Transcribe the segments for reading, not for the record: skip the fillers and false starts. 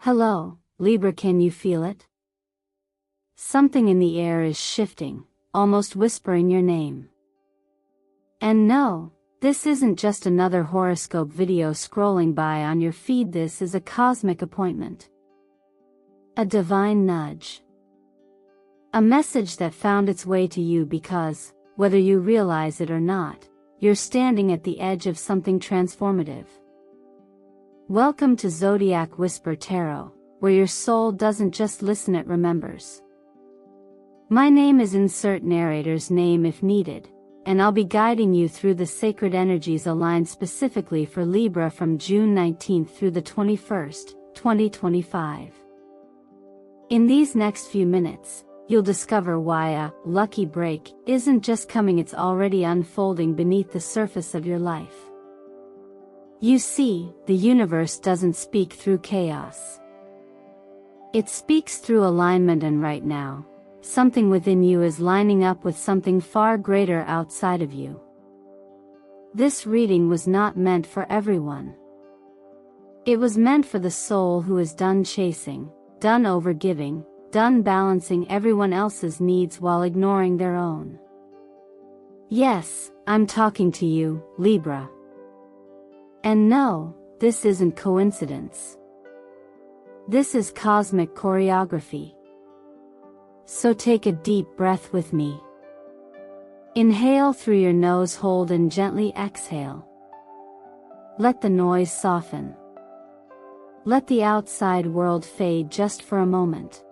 Hello, Libra, can you feel it? Something in the air is shifting, almost whispering your name. And no, this isn't just another horoscope video scrolling by on your feed. This is a cosmic appointment. A divine nudge. A message that found its way to you because, whether you realize it or not, you're standing at the edge of something transformative. Welcome to Zodiac Whisper Tarot, where your soul doesn't just listen, it remembers. My name is insert narrator's name if needed, and I'll be guiding you through the sacred energies aligned specifically for Libra from June 19th through the 21st, 2025. In these next few minutes, you'll discover why a lucky break isn't just coming, it's already unfolding beneath the surface of your life. You see, the universe doesn't speak through chaos. It speaks through alignment, and right now, something within you is lining up with something far greater outside of you. This reading was not meant for everyone. It was meant for the soul who is done chasing, done overgiving, done balancing everyone else's needs while ignoring their own. Yes, I'm talking to you, Libra. And no, this isn't coincidence. This is cosmic choreography. So take a deep breath with me. Inhale through your nose, hold, and gently exhale. Let the noise soften. Let the outside world fade just for a moment.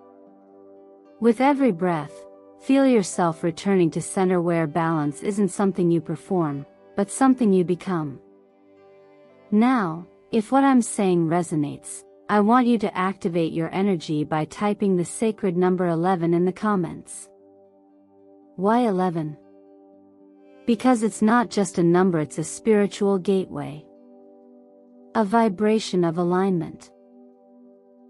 With every breath, feel yourself returning to center, where balance isn't something you perform, but something you become. Now, if what I'm saying resonates, I want you to activate your energy by typing the sacred number 11 in the comments. Why 11? Because it's not just a number, it's a spiritual gateway. A vibration of alignment.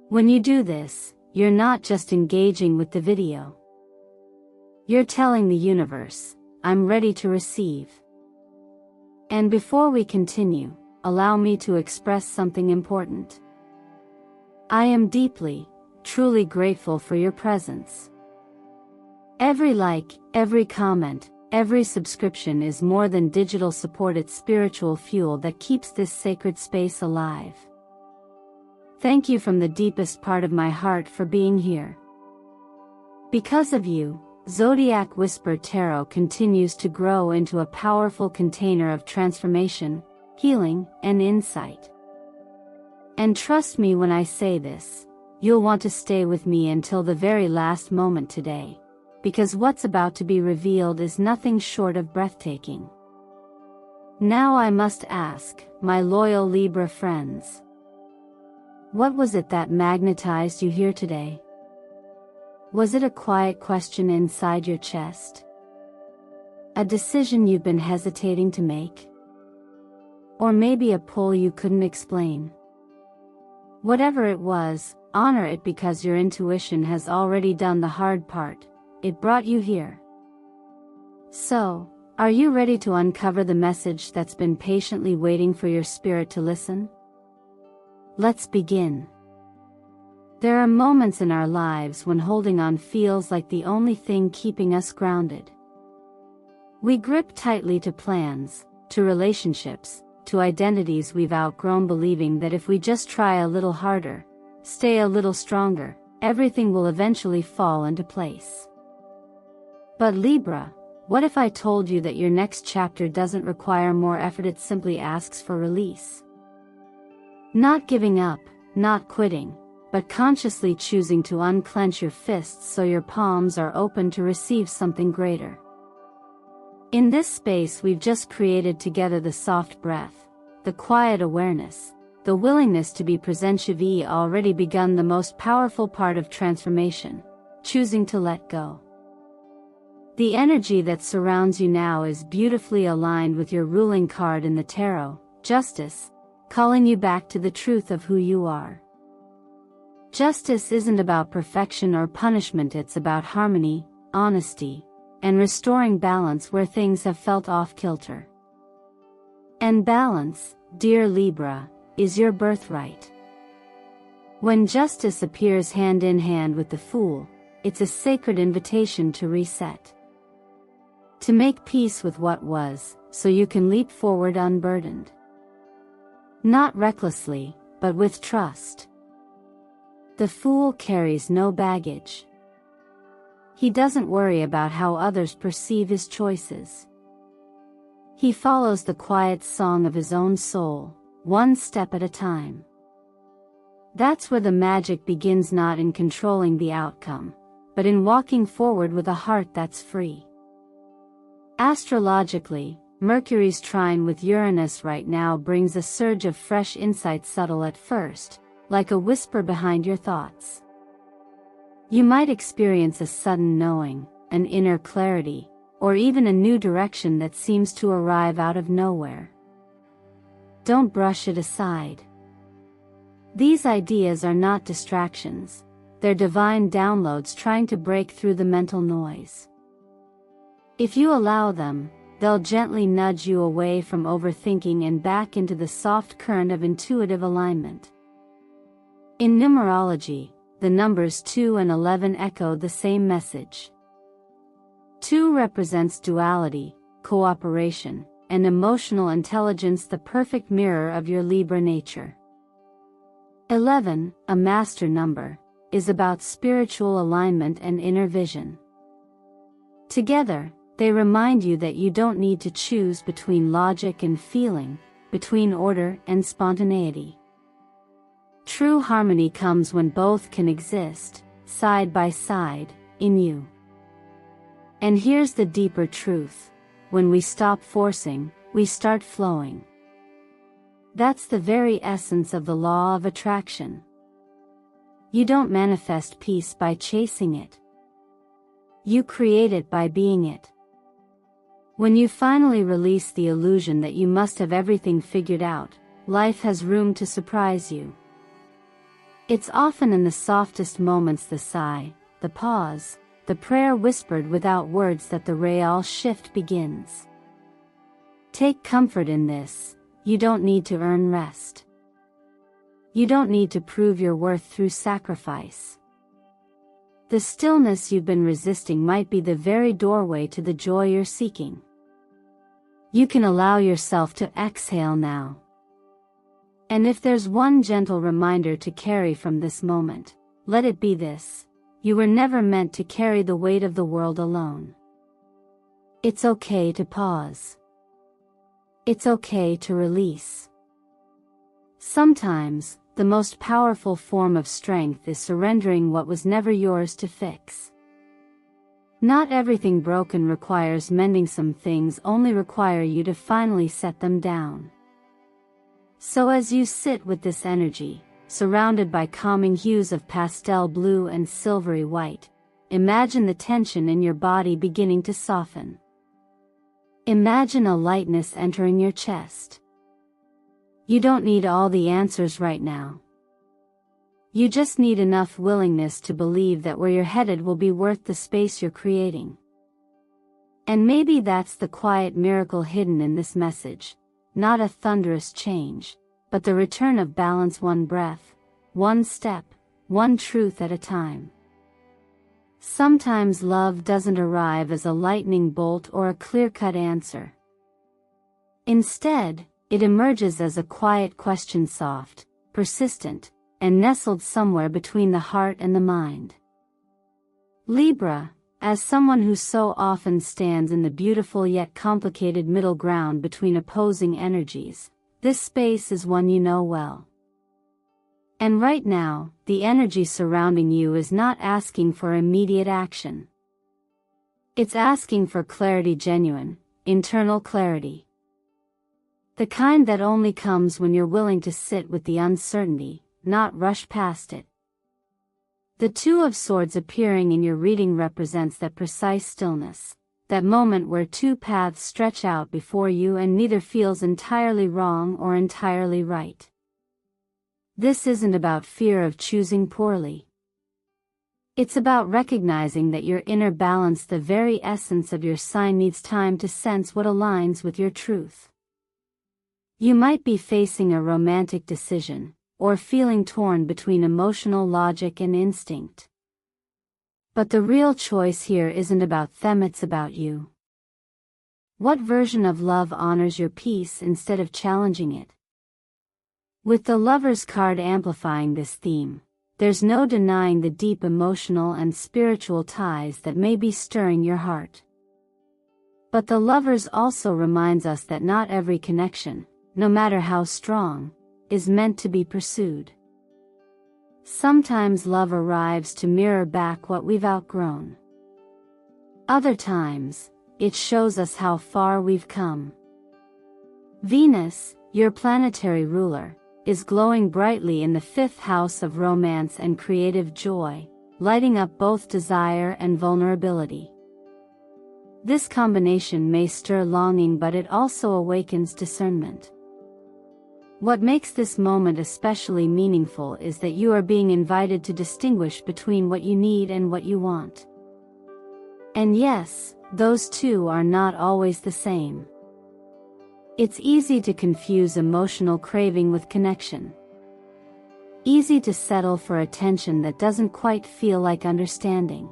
When you do this, you're not just engaging with the video. You're telling the universe, I'm ready to receive. And before we continue, allow me to express something important. I am deeply, truly grateful for your presence. Every like, every comment, every subscription is more than digital support, it's spiritual fuel that keeps this sacred space alive. Thank you from the deepest part of my heart for being here. Because of you, Zodiac Whisper Tarot continues to grow into a powerful container of transformation, healing, and insight. And trust me when I say this, you'll want to stay with me until the very last moment today, because what's about to be revealed is nothing short of breathtaking. Now I must ask, my loyal Libra friends, what was it that magnetized you here today? Was it a quiet question inside your chest? A decision you've been hesitating to make? Or maybe a pull you couldn't explain? Whatever it was, honor it, because your intuition has already done the hard part. It brought you here. So, are you ready to uncover the message that's been patiently waiting for your spirit to listen? Let's begin. There are moments in our lives when holding on feels like the only thing keeping us grounded. We grip tightly to plans, to relationships, to identities we've outgrown, believing that if we just try a little harder, stay a little stronger, everything will eventually fall into place. But Libra, what if I told you that your next chapter doesn't require more effort, it simply asks for release? Not giving up, not quitting, but consciously choosing to unclench your fists so your palms are open to receive something greater. In this space we've just created together, the soft breath, the quiet awareness, the willingness to be present, have already begun the most powerful part of transformation, choosing to let go. The energy that surrounds you now is beautifully aligned with your ruling card in the tarot, Justice, calling you back to the truth of who you are. Justice isn't about perfection or punishment, it's about harmony, honesty, and restoring balance where things have felt off-kilter. And balance, dear Libra, is your birthright. When justice appears hand in hand with the Fool, it's a sacred invitation to reset. To make peace with what was, so you can leap forward unburdened. Not recklessly, but with trust. The Fool carries no baggage. He doesn't worry about how others perceive his choices. He follows the quiet song of his own soul, one step at a time. That's where the magic begins, not in controlling the outcome, but in walking forward with a heart that's free. Astrologically, Mercury's trine with Uranus right now brings a surge of fresh insight, subtle at first, like a whisper behind your thoughts. You might experience a sudden knowing, an inner clarity, or even a new direction that seems to arrive out of nowhere. Don't brush it aside. These ideas are not distractions, they're divine downloads trying to break through the mental noise. If you allow them, they'll gently nudge you away from overthinking and back into the soft current of intuitive alignment. In numerology, the numbers 2 and 11 echo the same message. 2 represents duality, cooperation, and emotional intelligence, the perfect mirror of your Libra nature. 11, a master number, is about spiritual alignment and inner vision. Together, they remind you that you don't need to choose between logic and feeling, between order and spontaneity. True harmony comes when both can exist, side by side, in you. And here's the deeper truth: when we stop forcing, we start flowing. That's the very essence of the law of attraction. You don't manifest peace by chasing it. You create it by being it. When you finally release the illusion that you must have everything figured out, life has room to surprise you. It's often in the softest moments, the sigh, the pause, the prayer whispered without words, that the real shift begins. Take comfort in this: you don't need to earn rest. You don't need to prove your worth through sacrifice. The stillness you've been resisting might be the very doorway to the joy you're seeking. You can allow yourself to exhale now. And if there's one gentle reminder to carry from this moment, let it be this: you were never meant to carry the weight of the world alone. It's okay to pause. It's okay to release. Sometimes, the most powerful form of strength is surrendering what was never yours to fix. Not everything broken requires mending. Some things only require you to finally set them down. So as you sit with this energy, surrounded by calming hues of pastel blue and silvery white, imagine the tension in your body beginning to soften. Imagine a lightness entering your chest. You don't need all the answers right now. You just need enough willingness to believe that where you're headed will be worth the space you're creating. And maybe that's the quiet miracle hidden in this message: not a thunderous change, but the return of balance, one breath, one step, one truth at a time. Sometimes love doesn't arrive as a lightning bolt or a clear-cut answer. Instead, it emerges as a quiet question, soft, persistent, and nestled somewhere between the heart and the mind. Libra, as someone who so often stands in the beautiful yet complicated middle ground between opposing energies, this space is one you know well. And right now, the energy surrounding you is not asking for immediate action. It's asking for clarity, genuine, internal clarity. The kind that only comes when you're willing to sit with the uncertainty, not rush past it. The Two of Swords appearing in your reading represents that precise stillness, that moment where two paths stretch out before you and neither feels entirely wrong or entirely right. This isn't about fear of choosing poorly. It's about recognizing that your inner balance, the very essence of your sign, needs time to sense what aligns with your truth. You might be facing a romantic decision, or feeling torn between emotional logic and instinct. But the real choice here isn't about them, it's about you. What version of love honors your peace instead of challenging it? With the Lover's card amplifying this theme, there's no denying the deep emotional and spiritual ties that may be stirring your heart. But the Lovers also reminds us that not every connection, no matter how strong, is meant to be pursued. Sometimes love arrives to mirror back what we've outgrown. Other times, it shows us how far we've come. Venus, your planetary ruler, is glowing brightly in the 5th house of romance and creative joy, lighting up both desire and vulnerability. This combination may stir longing, but it also awakens discernment. What makes this moment especially meaningful is that you are being invited to distinguish between what you need and what you want. And yes, those two are not always the same. It's easy to confuse emotional craving with connection. Easy to settle for attention that doesn't quite feel like understanding.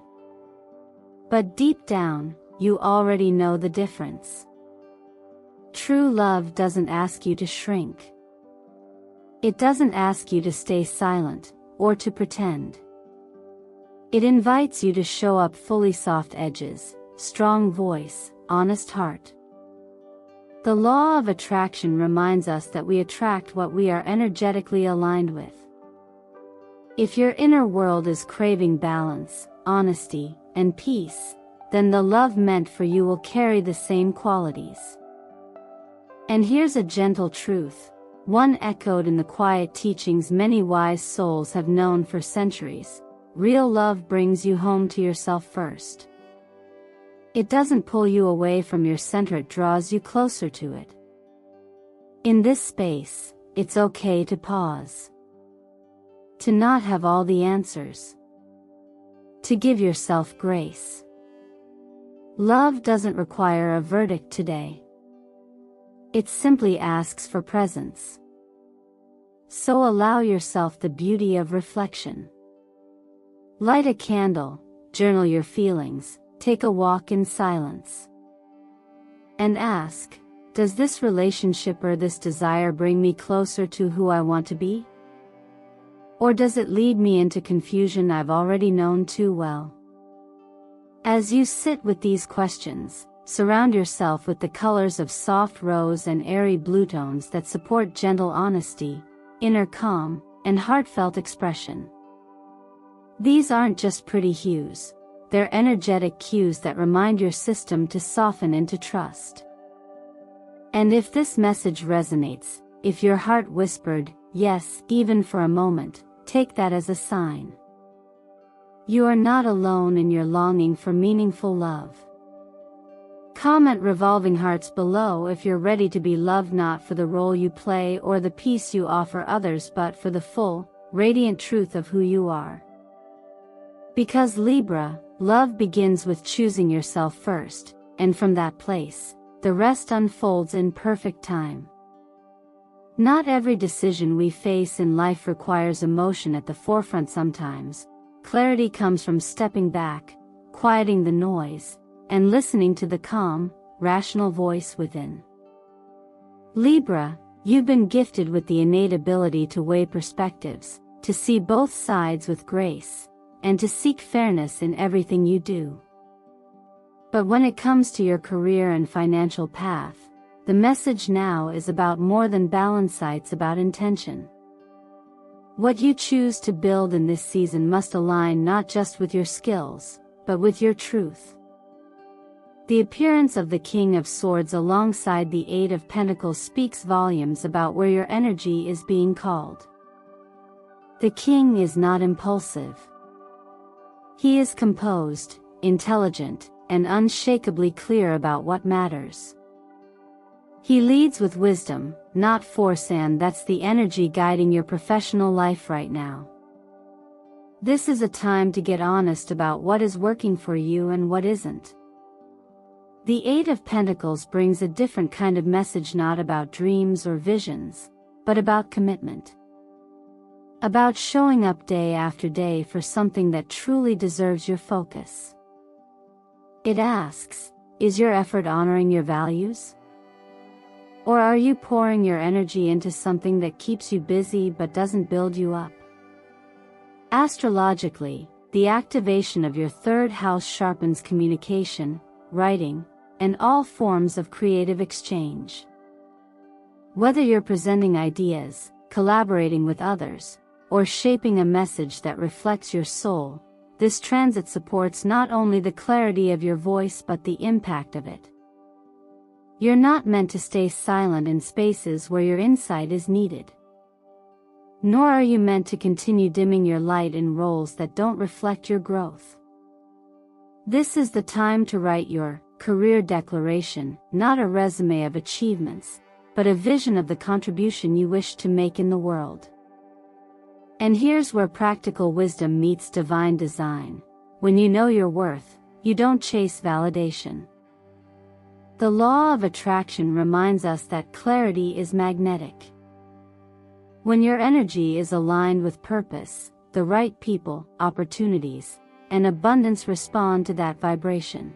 But deep down, you already know the difference. True love doesn't ask you to shrink. It doesn't ask you to stay silent, or to pretend. It invites you to show up fully, soft edges, strong voice, honest heart. The law of attraction reminds us that we attract what we are energetically aligned with. If your inner world is craving balance, honesty, and peace, then the love meant for you will carry the same qualities. And here's a gentle truth, one echoed in the quiet teachings many wise souls have known for centuries: real love brings you home to yourself first. It doesn't pull you away from your center, it draws you closer to it. In this space, it's okay to pause. To not have all the answers. To give yourself grace. Love doesn't require a verdict today. It simply asks for presence. So allow yourself the beauty of reflection. Light a candle, journal your feelings, take a walk in silence. And ask, does this relationship or this desire bring me closer to who I want to be? Or does it lead me into confusion I've already known too well? As you sit with these questions, surround yourself with the colors of soft rose and airy blue tones that support gentle honesty, inner calm, and heartfelt expression. These aren't just pretty hues. They're energetic cues that remind your system to soften into trust. And if this message resonates, if your heart whispered, yes, even for a moment, take that as a sign. You are not alone in your longing for meaningful love. Comment revolving hearts below if you're ready to be loved not for the role you play or the peace you offer others, but for the full, radiant truth of who you are. Because Libra, love begins with choosing yourself first, and from that place, the rest unfolds in perfect time. Not every decision we face in life requires emotion at the forefront. Sometimes, clarity comes from stepping back, quieting the noise, and listening to the calm, rational voice within. Libra, you've been gifted with the innate ability to weigh perspectives, to see both sides with grace, and to seek fairness in everything you do. But when it comes to your career and financial path, the message now is about more than balance, it's about intention. What you choose to build in this season must align not just with your skills, but with your truth. The appearance of the King of Swords alongside the Eight of Pentacles speaks volumes about where your energy is being called. The King is not impulsive. He is composed, intelligent, and unshakably clear about what matters. He leads with wisdom, not force, and that's the energy guiding your professional life right now. This is a time to get honest about what is working for you and what isn't. The Eight of Pentacles brings a different kind of message, not about dreams or visions, but about commitment. about showing up day after day for something that truly deserves your focus. It asks, is your effort honoring your values? Or are you pouring your energy into something that keeps you busy but doesn't build you up? Astrologically, the activation of your third house sharpens communication, writing, and all forms of creative exchange. Whether you're presenting ideas, collaborating with others, or shaping a message that reflects your soul, this transit supports not only the clarity of your voice but the impact of it. You're not meant to stay silent in spaces where your insight is needed. Nor are you meant to continue dimming your light in roles that don't reflect your growth. This is the time to write your career declaration, not a resume of achievements, but a vision of the contribution you wish to make in the world. And here's where practical wisdom meets divine design. When you know your worth, you don't chase validation. The law of attraction reminds us that clarity is magnetic. When your energy is aligned with purpose, the right people, opportunities, and abundance respond to that vibration.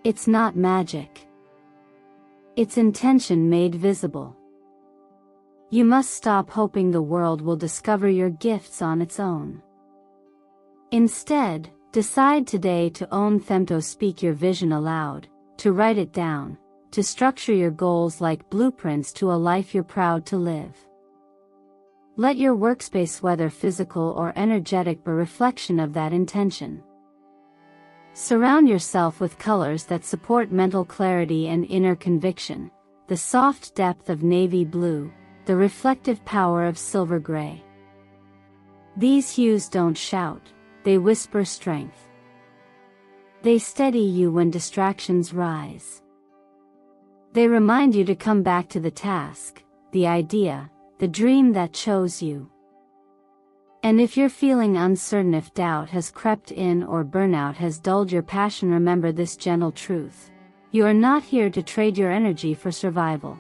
It's not magic. It's intention made visible. You must stop hoping the world will discover your gifts on its own. Instead, decide today to own them, to speak your vision aloud, to write it down, to structure your goals like blueprints to a life you're proud to live. Let your workspace, whether physical or energetic, be a reflection of that intention. Surround yourself with colors that support mental clarity and inner conviction, the soft depth of navy blue, the reflective power of silver gray. These hues don't shout, they whisper strength. They steady you when distractions rise. They remind you to come back to the task, the idea, the dream that chose you. And if you're feeling uncertain, if doubt has crept in or burnout has dulled your passion, remember this gentle truth. You are not here to trade your energy for survival.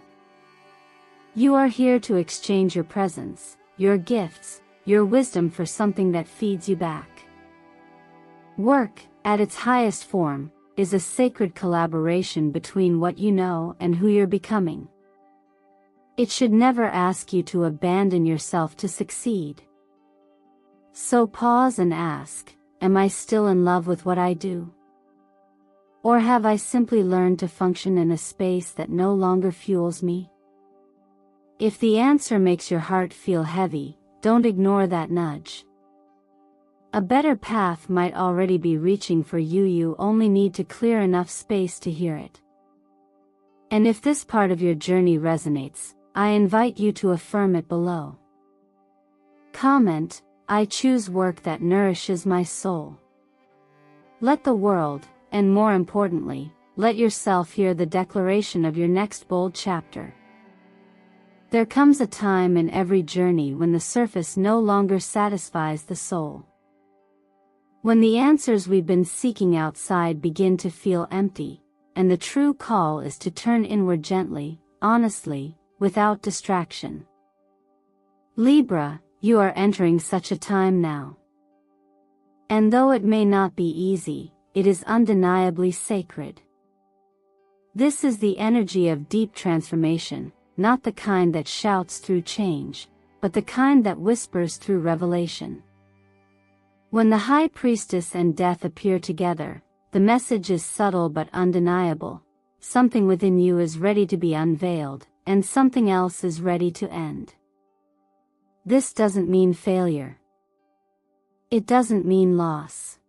You are here to exchange your presence, your gifts, your wisdom for something that feeds you back. Work, at its highest form, is a sacred collaboration between what you know and who you're becoming. It should never ask you to abandon yourself to succeed. So pause and ask, am I still in love with what I do? Or have I simply learned to function in a space that no longer fuels me? If the answer makes your heart feel heavy, don't ignore that nudge. A better path might already be reaching for you. You only need to clear enough space to hear it. And if this part of your journey resonates, I invite you to affirm it below. Comment, I choose work that nourishes my soul. Let the world, and more importantly, let yourself hear the declaration of your next bold chapter. There comes a time in every journey when the surface no longer satisfies the soul. When the answers we've been seeking outside begin to feel empty, and the true call is to turn inward gently, honestly, without distraction. Libra, you are entering such a time now. And though it may not be easy, it is undeniably sacred. This is the energy of deep transformation, not the kind that shouts through change, but the kind that whispers through revelation. When the High Priestess and Death appear together, the message is subtle but undeniable. Something within you is ready to be unveiled, and something else is ready to end. This doesn't mean failure. It doesn't mean loss.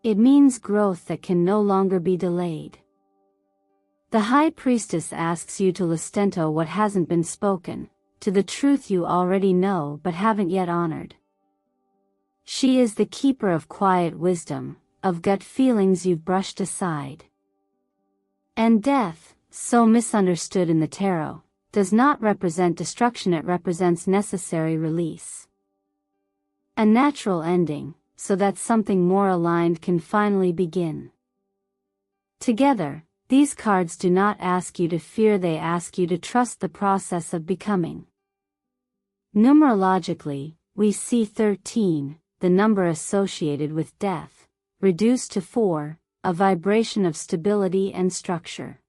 It means growth that can no longer be delayed. The High Priestess asks you to listen to what hasn't been spoken, to the truth you already know but haven't yet honored. She is the keeper of quiet wisdom, of gut feelings you've brushed aside. And Death, so misunderstood in the tarot, does not represent destruction, it represents necessary release. A natural ending, so that something more aligned can finally begin. Together, these cards do not ask you to fear, they ask you to trust the process of becoming. Numerologically, we see 13, the number associated with death, reduced to 4, a vibration of stability and structure.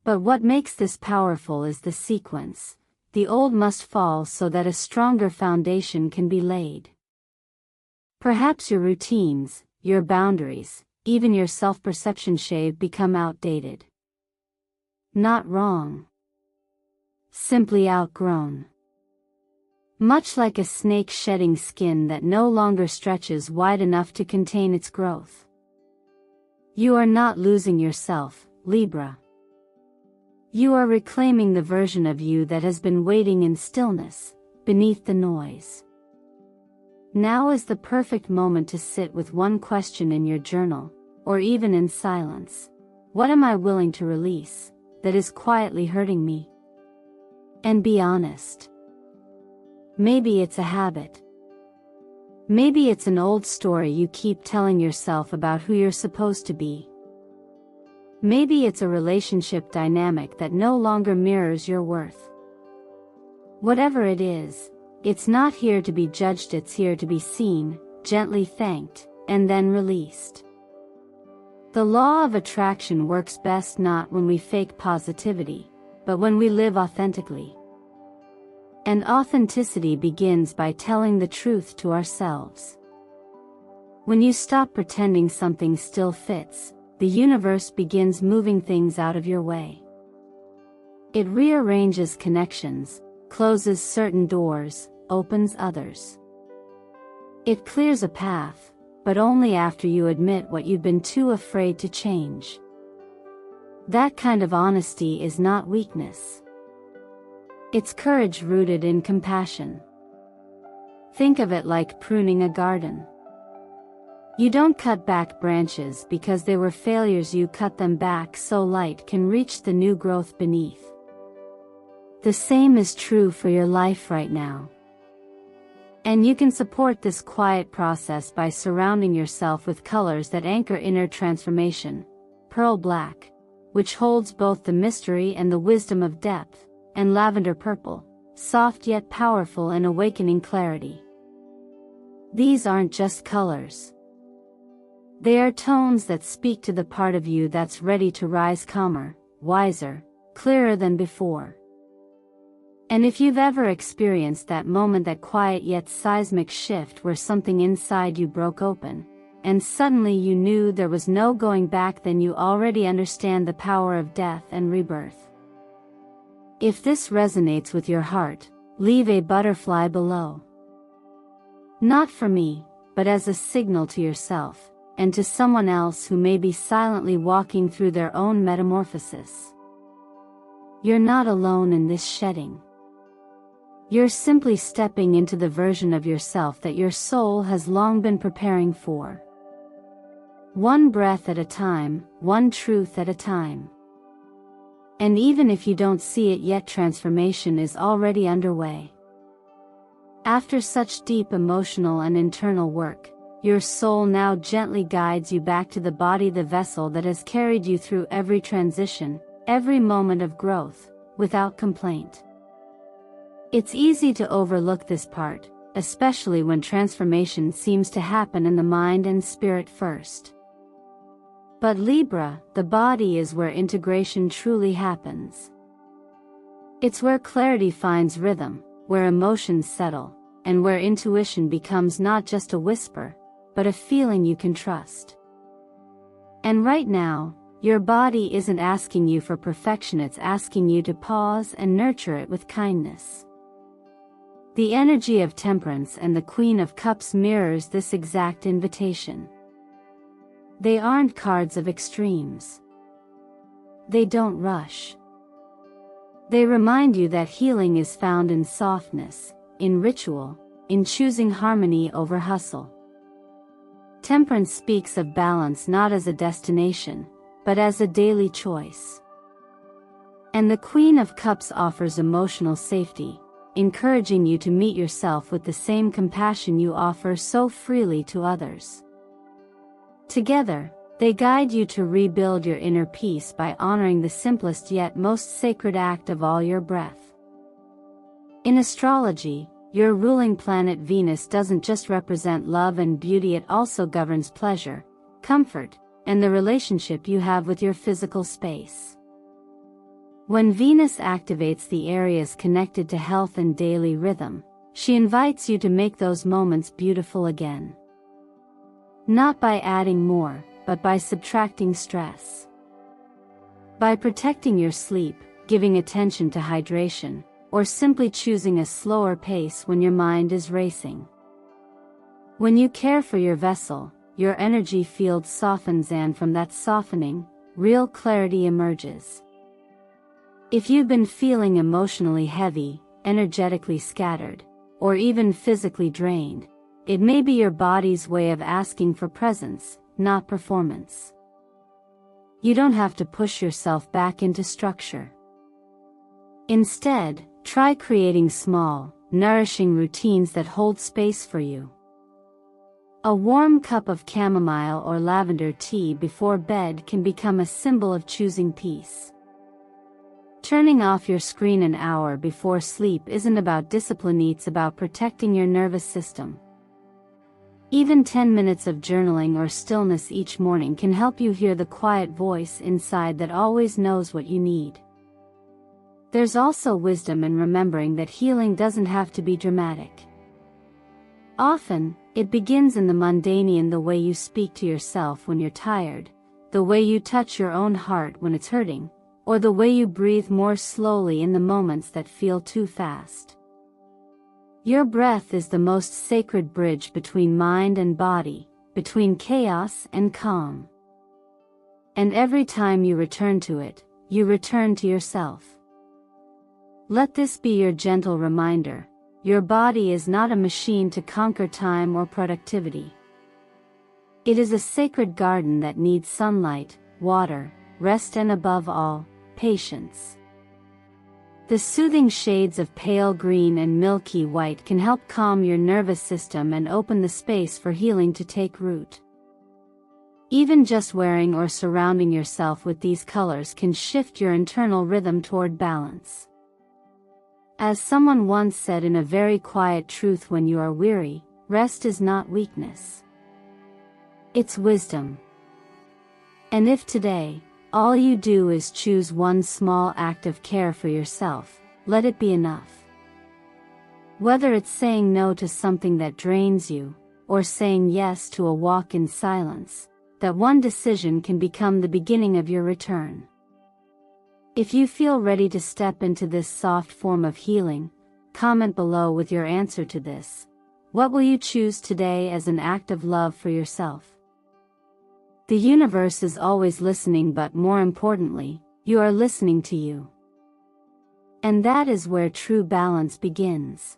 But what makes this powerful is the sequence. The old must fall so that a stronger foundation can be laid. Perhaps your routines, your boundaries, even your self-perception shave become outdated. Not wrong. Simply outgrown. Much like a snake shedding skin that no longer stretches wide enough to contain its growth. You are not losing yourself, Libra. You are reclaiming the version of you that has been waiting in stillness, beneath the noise. Now is the perfect moment to sit with one question in your journal, or even in silence. What am I willing to release, that is quietly hurting me? And be honest. Maybe it's a habit. Maybe it's an old story you keep telling yourself about who you're supposed to be. Maybe it's a relationship dynamic that no longer mirrors your worth. Whatever it is, it's not here to be judged, it's here to be seen, gently thanked, and then released. The law of attraction works best not when we fake positivity, but when we live authentically. And authenticity begins by telling the truth to ourselves. When you stop pretending something still fits, the universe begins moving things out of your way. It rearranges connections, closes certain doors, opens others. It clears a path, but only after you admit what you've been too afraid to change. That kind of honesty is not weakness. It's courage rooted in compassion. Think of it like pruning a garden. You don't cut back branches because they were failures, you cut them back so light can reach the new growth beneath. The same is true for your life right now. And you can support this quiet process by surrounding yourself with colors that anchor inner transformation. Pearl black, which holds both the mystery and the wisdom of depth, and lavender purple, soft yet powerful and awakening clarity. These aren't just colors. They are tones that speak to the part of you that's ready to rise calmer, wiser, clearer than before. And if you've ever experienced that moment, that quiet yet seismic shift where something inside you broke open, and suddenly you knew there was no going back, then you already understand the power of death and rebirth. If this resonates with your heart, leave a butterfly below. Not for me, but as a signal to yourself, and to someone else who may be silently walking through their own metamorphosis. You're not alone in this shedding. You're simply stepping into the version of yourself that your soul has long been preparing for. One breath at a time, one truth at a time. And even if you don't see it yet, transformation is already underway. After such deep emotional and internal work, your soul now gently guides you back to the body, the vessel that has carried you through every transition, every moment of growth, without complaint. It's easy to overlook this part, especially when transformation seems to happen in the mind and spirit first. But Libra, the body is where integration truly happens. It's where clarity finds rhythm, where emotions settle, and where intuition becomes not just a whisper, but a feeling you can trust. And right now, your body isn't asking you for perfection, it's asking you to pause and nurture it with kindness. The energy of Temperance and the Queen of Cups mirrors this exact invitation. They aren't cards of extremes. They don't rush. They remind you that healing is found in softness, in ritual, in choosing harmony over hustle. Temperance speaks of balance not as a destination, but as a daily choice. And the Queen of Cups offers emotional safety, encouraging you to meet yourself with the same compassion you offer so freely to others. Together, they guide you to rebuild your inner peace by honoring the simplest yet most sacred act of all, your breath. In astrology, your ruling planet Venus doesn't just represent love and beauty, it also governs pleasure, comfort, and the relationship you have with your physical space. When Venus activates the areas connected to health and daily rhythm, she invites you to make those moments beautiful again. Not by adding more, but by subtracting stress. By protecting your sleep, giving attention to hydration, or simply choosing a slower pace when your mind is racing. When you care for your vessel, your energy field softens, and from that softening, real clarity emerges. If you've been feeling emotionally heavy, energetically scattered, or even physically drained, it may be your body's way of asking for presence, not performance. You don't have to push yourself back into structure. Instead, try creating small, nourishing routines that hold space for you. A warm cup of chamomile or lavender tea before bed can become a symbol of choosing peace. Turning off your screen an hour before sleep isn't about discipline, it's about protecting your nervous system. Even 10 minutes of journaling or stillness each morning can help you hear the quiet voice inside that always knows what you need. There's also wisdom in remembering that healing doesn't have to be dramatic. Often, it begins in the mundane, in the way you speak to yourself when you're tired, the way you touch your own heart when it's hurting, or the way you breathe more slowly in the moments that feel too fast. Your breath is the most sacred bridge between mind and body, between chaos and calm. And every time you return to it, you return to yourself. Let this be your gentle reminder: your body is not a machine to conquer time or productivity. It is a sacred garden that needs sunlight, water, rest, and above all, patience. The soothing shades of pale green and milky white can help calm your nervous system and open the space for healing to take root. Even just wearing or surrounding yourself with these colors can shift your internal rhythm toward balance. As someone once said in a very quiet truth, when you are weary, rest is not weakness. It's wisdom. And if today, all you do is choose one small act of care for yourself, let it be enough. Whether it's saying no to something that drains you, or saying yes to a walk in silence, that one decision can become the beginning of your return. If you feel ready to step into this soft form of healing, comment below with your answer to this. What will you choose today as an act of love for yourself? The universe is always listening, but more importantly, you are listening to you. And that is where true balance begins.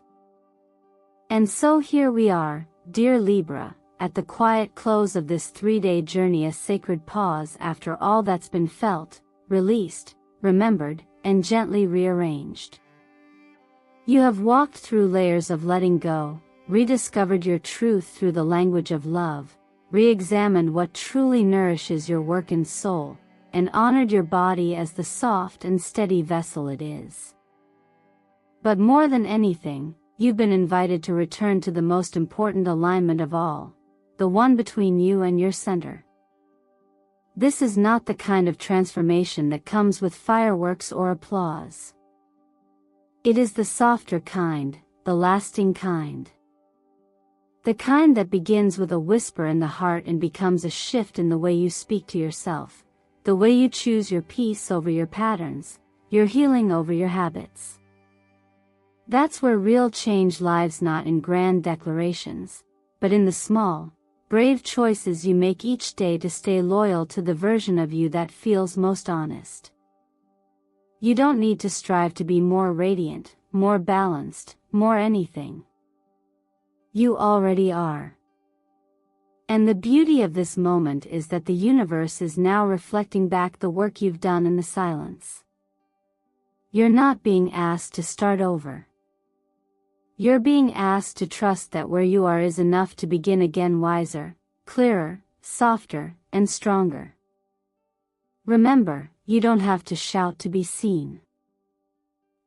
And so here we are, dear Libra, at the quiet close of this 3-day journey, a sacred pause after all that's been felt, released, remembered, and gently rearranged. You have walked through layers of letting go, rediscovered your truth through the language of love, re-examined what truly nourishes your work and soul, and honored your body as the soft and steady vessel it is. But more than anything, you've been invited to return to the most important alignment of all, the one between you and your center. This is not the kind of transformation that comes with fireworks or applause. It is the softer kind, the lasting kind. The kind that begins with a whisper in the heart and becomes a shift in the way you speak to yourself, the way you choose your peace over your patterns, your healing over your habits. That's where real change lies, not in grand declarations, but in the small, brave choices you make each day to stay loyal to the version of you that feels most honest. You don't need to strive to be more radiant, more balanced, more anything. You already are. And the beauty of this moment is that the universe is now reflecting back the work you've done in the silence. You're not being asked to start over. You're being asked to trust that where you are is enough to begin again, wiser, clearer, softer, and stronger. Remember, you don't have to shout to be seen.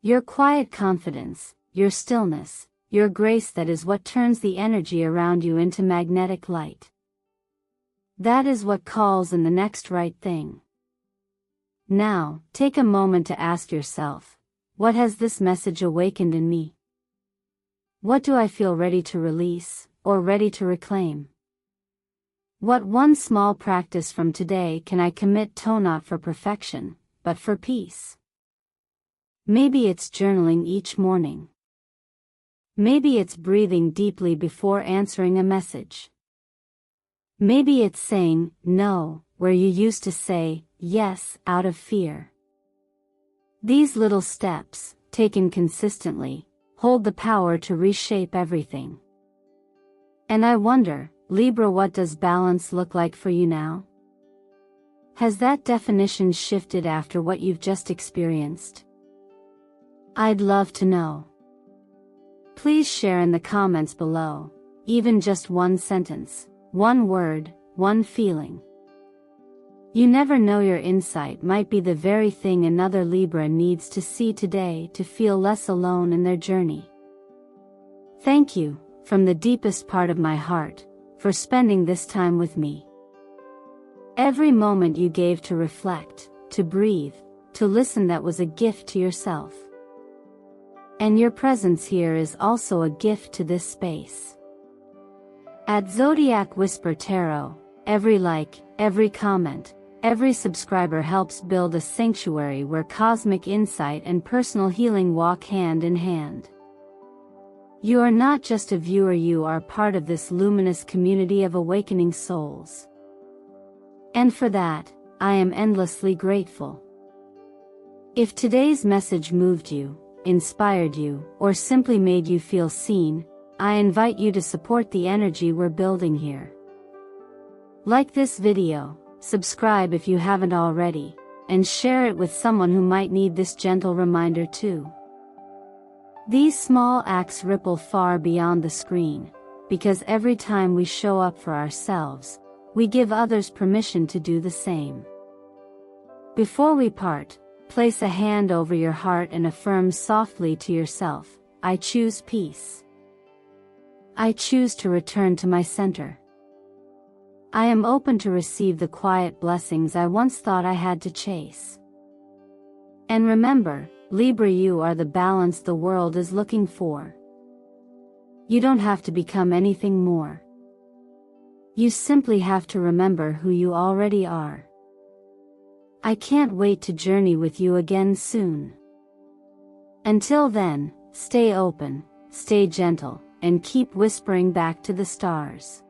Your quiet confidence, your stillness, your grace that is what turns the energy around you into magnetic light. That is what calls in the next right thing. Now, take a moment to ask yourself, what has this message awakened in me? What do I feel ready to release, or ready to reclaim? What one small practice from today can I commit to, not for perfection, but for peace? Maybe it's journaling each morning. Maybe it's breathing deeply before answering a message. Maybe it's saying no, where you used to say yes out of fear. These little steps, taken consistently, hold the power to reshape everything. And I wonder, Libra, what does balance look like for you now? Has that definition shifted after what you've just experienced? I'd love to know. Please share in the comments below, even just one sentence, one word, one feeling. You never know, your insight might be the very thing another Libra needs to see today to feel less alone in their journey. Thank you, from the deepest part of my heart, for spending this time with me. Every moment you gave to reflect, to breathe, to listen, that was a gift to yourself. And your presence here is also a gift to this space. At Zodiac Whisper Tarot, every like, every comment, every subscriber helps build a sanctuary where cosmic insight and personal healing walk hand in hand. You are not just a viewer, you are part of this luminous community of awakening souls. And for that, I am endlessly grateful. If today's message moved you, inspired you, or simply made you feel seen, I invite you to support the energy we're building here. Like this video, subscribe if you haven't already, and share it with someone who might need this gentle reminder too. These small acts ripple far beyond the screen, because every time we show up for ourselves, we give others permission to do the same. Before we part, place a hand over your heart and affirm softly to yourself, I choose peace. I choose to return to my center. I am open to receive the quiet blessings I once thought I had to chase. And remember, Libra, you are the balance the world is looking for. You don't have to become anything more. You simply have to remember who you already are. I can't wait to journey with you again soon. Until then, stay open, stay gentle, and keep whispering back to the stars.